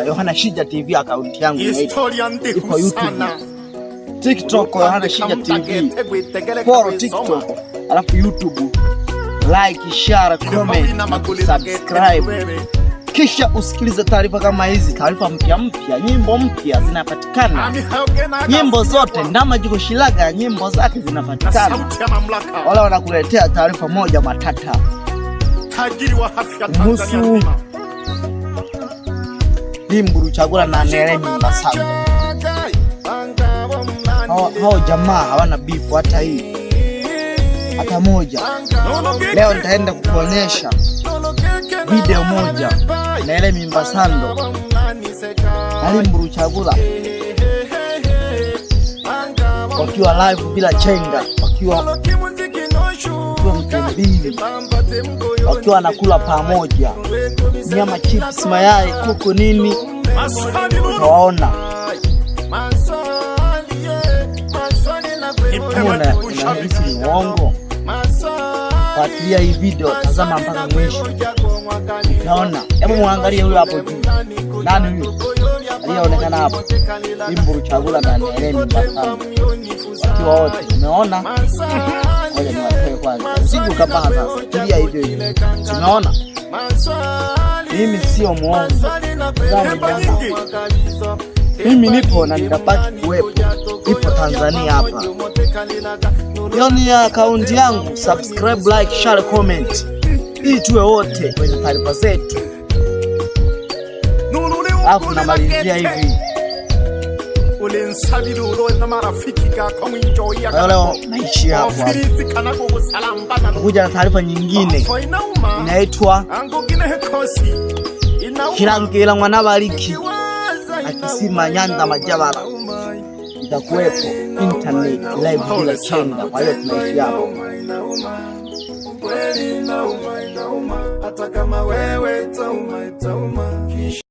Yohana Shija TV akaunti yangu ipo YouTube. TikTok Yohana Shija TV. Follow TikTok, alafu YouTube. Like, share, comment, subscribe. Kisha usikilize taarifa kama hizi, taarifa mpya, nyimbo mpya zinapatikana. Nyimbo zote Ndama Jiko Shilaga, nyimbo zake zinapatikana. Wala wanakuletea taarifa moja matata. Tajiri wa afya Tanzania. Limbu Ruchagula na Nere Mimbasango. Hao jamaa hawana beef hata hii. Hata moja. Leo nitaenda kukuonyesha video moja na ile Mimbasango na Limbu Ruchagula wakiwa live bila chenga, wakiwa mtembili, wakiwa wanakula pamoja nyama, chips, mayai, kuku, nini. Utawaona unahisi ni uongo. Fuatilia hii video, tazama mpaka mwisho. Utaona. Hebu muangalie huyo hapo juu. Nani huyo? Aliyeonekana hapo. Limbu Ruchagula na Nere Mimbasango. Wakiwa wote. Umeona? Ngoja niwatoe kwanza. Usije ukabaha sasa. Tulia hivyo hivyo. Umeona? Mimi sio muongo. Mimi nipo na nitabaki kuwepo. Nipo Tanzania hapa. Hiyo ni akaunti yangu. Subscribe, like, share, comment. Ili tuwe wote kwenye taarifa zetu. Alafu namalizia hivi. Leo naishi hapo. Kuja na taarifa nyingine inaitwa Kirangila Mwana Bariki Akisima Nyanda Majabara. Itakuwepo internet live bila chenga. Kwa hiyo tunaishi hapo. Hata kama wewe tauma